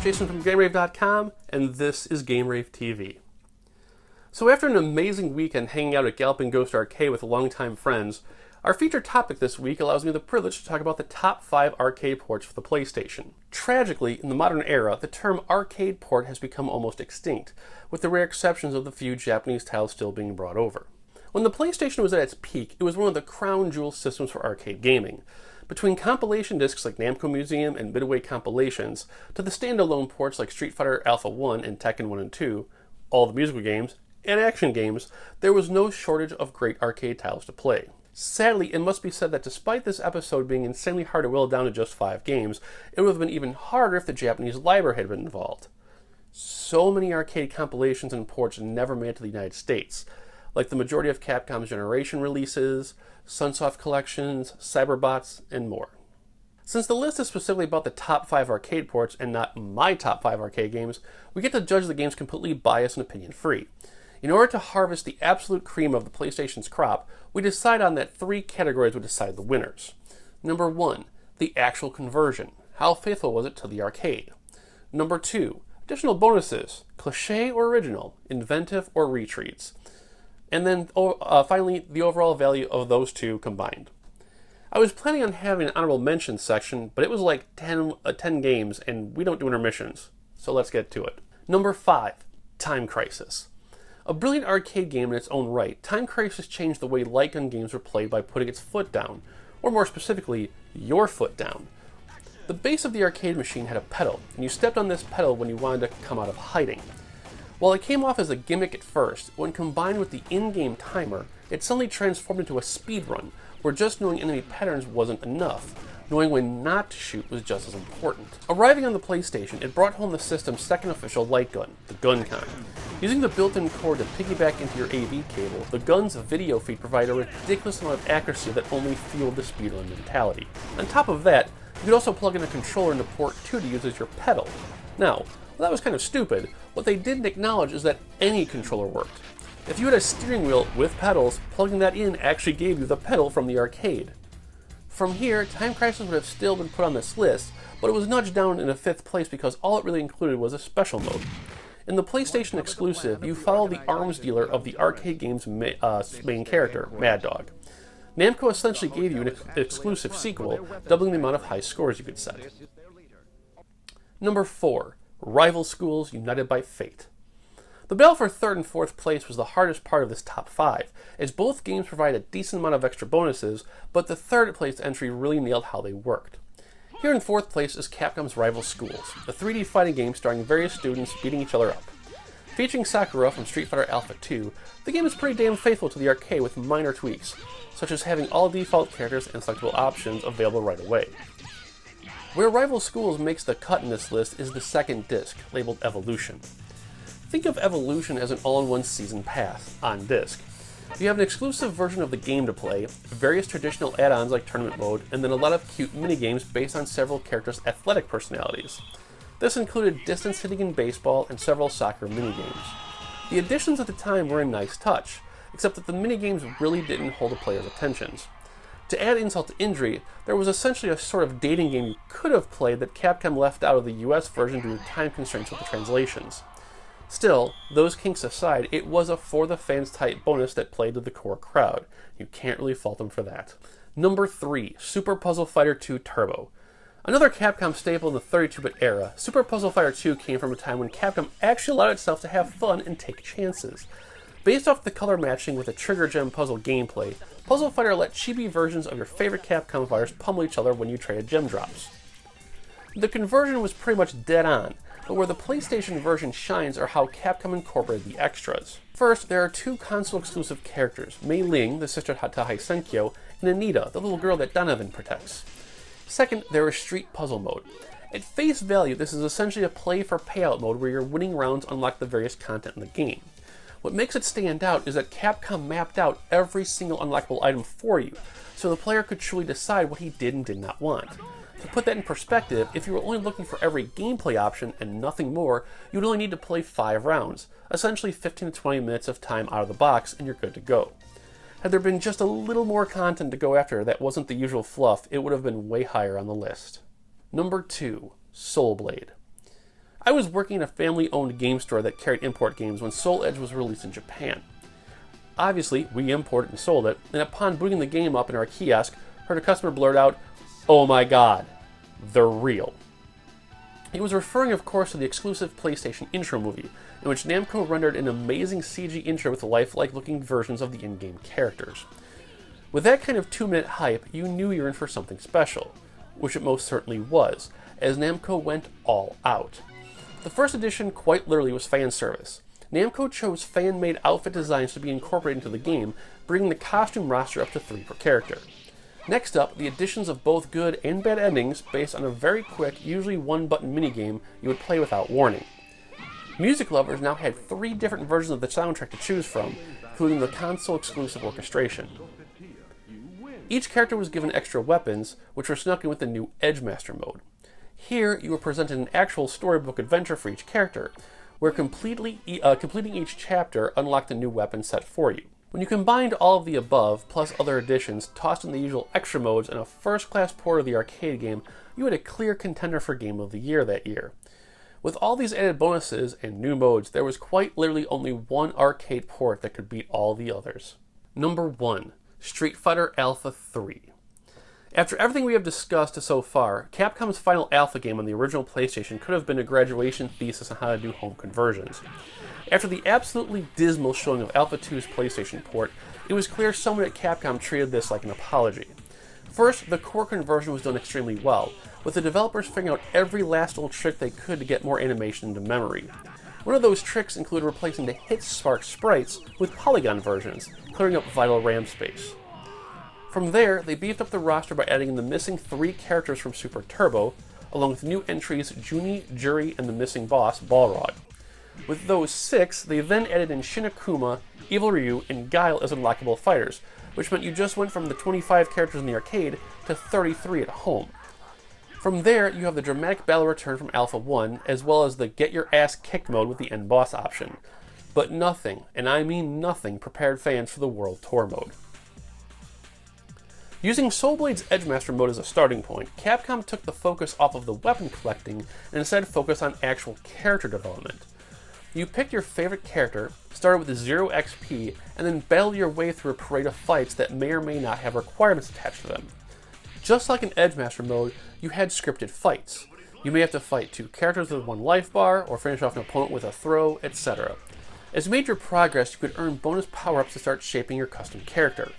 Jason from Game-Rave.com, and this is Game-Rave TV. So after an amazing weekend hanging out at Galloping Ghost Arcade with longtime friends, our featured topic this week allows me the privilege to talk about the top 5 arcade ports for the PlayStation. Tragically, in the modern era, the term arcade port has become almost extinct, with the rare exceptions of the few Japanese titles still being brought over. When the PlayStation was at its peak, it was one of the crown jewel systems for arcade gaming. Between compilation discs like Namco Museum and Midway compilations, to the standalone ports like Street Fighter Alpha 1 and Tekken 1 and 2, all the musical games, and action games, there was no shortage of great arcade titles to play. Sadly, it must be said that despite this episode being insanely hard to whittle down to just 5 games, it would have been even harder if the Japanese library had been involved. So many arcade compilations and ports never made it to the United States, like the majority of Capcom's Generation releases, Sunsoft collections, Cyberbots, and more. Since the list is specifically about the top 5 arcade ports and not my top 5 arcade games, we get to judge the games completely biased and opinion-free. In order to harvest the absolute cream of the PlayStation's crop, we decide on that 3 categories would decide the winners. Number 1, the actual conversion. How faithful was it to the arcade? Number 2, additional bonuses. Cliché or original, inventive or retreats. And then finally, the overall value of those 2 combined. I was planning on having an honorable mention section, but it was like 10 games, and we don't do intermissions. So let's get to it. Number 5, Time Crisis. A brilliant arcade game in its own right, Time Crisis changed the way light gun games were played by putting its foot down, or more specifically, your foot down. The base of the arcade machine had a pedal, and you stepped on this pedal when you wanted to come out of hiding. While it came off as a gimmick at first, when combined with the in-game timer, it suddenly transformed into a speedrun, where just knowing enemy patterns wasn't enough. Knowing when not to shoot was just as important. Arriving on the PlayStation, it brought home the system's second official light gun, the Gun Con. Using the built-in cord to piggyback into your AV cable, the gun's video feed provided a ridiculous amount of accuracy that only fueled the speedrun mentality. On top of that, you could also plug in a controller into port 2 to use as your pedal. Now, that was kind of stupid. What they didn't acknowledge is that any controller worked. If you had a steering wheel with pedals, plugging that in actually gave you the pedal from the arcade. From here, Time Crisis would have still been put on this list, but it was nudged down into 5th place because all it really included was a special mode. In the PlayStation exclusive, you follow the arms dealer of the arcade game's main character, Mad Dog. Namco essentially gave you an exclusive sequel, doubling the amount of high scores you could set. Number 4. Rival Schools United by Fate. The battle for 3rd and 4th place was the hardest part of this top 5, as both games provide a decent amount of extra bonuses, but the 3rd place entry really nailed how they worked. Here in 4th place is Capcom's Rival Schools, a 3D fighting game starring various students beating each other up. Featuring Sakura from Street Fighter Alpha 2, the game is pretty damn faithful to the arcade with minor tweaks, such as having all default characters and selectable options available right away. Where Rival Schools makes the cut in this list is the 2nd disc, labeled Evolution. Think of Evolution as an all-in-one season pass, on disc. You have an exclusive version of the game to play, various traditional add-ons like tournament mode, and then a lot of cute minigames based on several characters' athletic personalities. This included distance hitting in baseball and several soccer minigames. The additions at the time were a nice touch, except that the minigames really didn't hold the player's attentions. To add insult to injury, there was essentially a sort of dating game you could have played that Capcom left out of the US version due to time constraints with the translations. Still, those kinks aside, it was a for-the-fans type bonus that played to the core crowd. You can't really fault them for that. Number 3, Super Puzzle Fighter 2 Turbo. Another Capcom staple in the 32-bit era, Super Puzzle Fighter 2 came from a time when Capcom actually allowed itself to have fun and take chances. Based off the color matching with a trigger gem puzzle gameplay, Puzzle Fighter let chibi versions of your favorite Capcom fighters pummel each other when you traded gem drops. The conversion was pretty much dead on, but where the PlayStation version shines are how Capcom incorporated the extras. First, there are 2 console-exclusive characters, Mei Ling, the sister to Haisenkyo, and Anita, the little girl that Donovan protects. Second, there is Street Puzzle Mode. At face value, this is essentially a play-for-payout mode where your winning rounds unlock the various content in the game. What makes it stand out is that Capcom mapped out every single unlockable item for you, so the player could truly decide what he did and did not want. To put that in perspective, if you were only looking for every gameplay option and nothing more, you would only need to play 5 rounds, essentially 15 to 20 minutes of time out of the box, and you're good to go. Had there been just a little more content to go after that wasn't the usual fluff, it would have been way higher on the list. Number 2, Soul Blade. I was working in a family-owned game store that carried import games when Soul Edge was released in Japan. Obviously, we imported and sold it, and upon booting the game up in our kiosk, heard a customer blurt out, "Oh my god, they're real." He was referring, of course, to the exclusive PlayStation intro movie, in which Namco rendered an amazing CG intro with lifelike looking versions of the in-game characters. With that kind of 2-minute hype, you knew you were in for something special, which it most certainly was, as Namco went all out. The first edition quite literally was fan service. Namco chose fan-made outfit designs to be incorporated into the game, bringing the costume roster up to 3 per character. Next up, the additions of both good and bad endings based on a very quick, usually one-button minigame you would play without warning. Music lovers now had 3 different versions of the soundtrack to choose from, including the console-exclusive orchestration. Each character was given extra weapons, which were snuck in with the new Edgemaster mode. Here, you were presented an actual storybook adventure for each character, where completing each chapter unlocked a new weapon set for you. When you combined all of the above, plus other additions, tossed in the usual extra modes, and a first-class port of the arcade game, you had a clear contender for Game of the Year that year. With all these added bonuses and new modes, there was quite literally only one arcade port that could beat all the others. Number 1. Street Fighter Alpha 3. After everything we have discussed so far, Capcom's final alpha game on the original PlayStation could have been a graduation thesis on how to do home conversions. After the absolutely dismal showing of Alpha 2's PlayStation port, it was clear someone at Capcom treated this like an apology. First, the core conversion was done extremely well, with the developers figuring out every last little trick they could to get more animation into memory. One of those tricks included replacing the Hit Spark sprites with polygon versions, clearing up vital RAM space. From there, they beefed up the roster by adding in the missing 3 characters from Super Turbo, along with new entries Junie, Jury, and the missing boss, Balrog. With those 6, they then added in Shin Akuma, Evil Ryu, and Guile as unlockable fighters, which meant you just went from the 25 characters in the arcade to 33 at home. From there, you have the dramatic battle return from Alpha 1, as well as the Get Your Ass Kicked mode with the end boss option. But nothing, and I mean nothing, prepared fans for the World Tour mode. Using Soul Blade's Edgemaster mode as a starting point, Capcom took the focus off of the weapon collecting and instead focused on actual character development. You picked your favorite character, started with 0 XP, and then battled your way through a parade of fights that may or may not have requirements attached to them. Just like in Edgemaster mode, you had scripted fights. You may have to fight 2 characters with 1 life bar, or finish off an opponent with a throw, etc. As you made your progress, you could earn bonus power-ups to start shaping your custom character.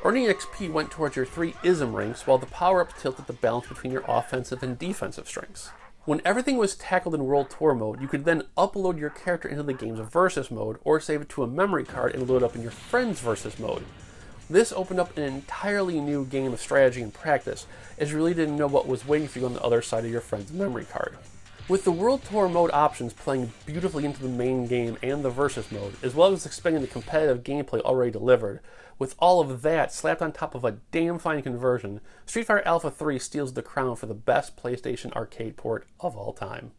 Earning XP went towards your 3 ism ranks, while the power-ups tilted the balance between your offensive and defensive strengths. When everything was tackled in World Tour mode, you could then upload your character into the game's Versus mode, or save it to a memory card and load up in your friend's Versus mode. This opened up an entirely new game of strategy and practice, as you really didn't know what was waiting for you on the other side of your friend's memory card. With the World Tour mode options playing beautifully into the main game and the Versus mode, as well as expanding the competitive gameplay already delivered, with all of that slapped on top of a damn fine conversion, Street Fighter Alpha 3 steals the crown for the best PlayStation arcade port of all time.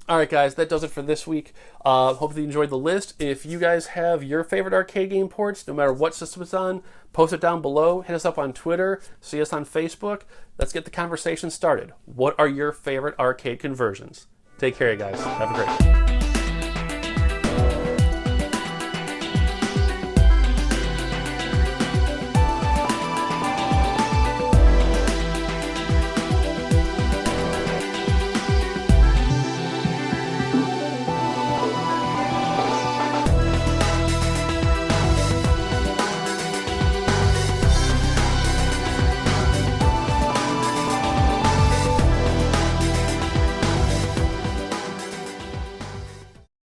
Alright guys, that does it for this week. Hopefully you enjoyed the list. If you guys have your favorite arcade game ports, no matter what system it's on, post it down below, hit us up on Twitter, see us on Facebook. Let's get the conversation started. What are your favorite arcade conversions? Take care, you guys. Have a great day.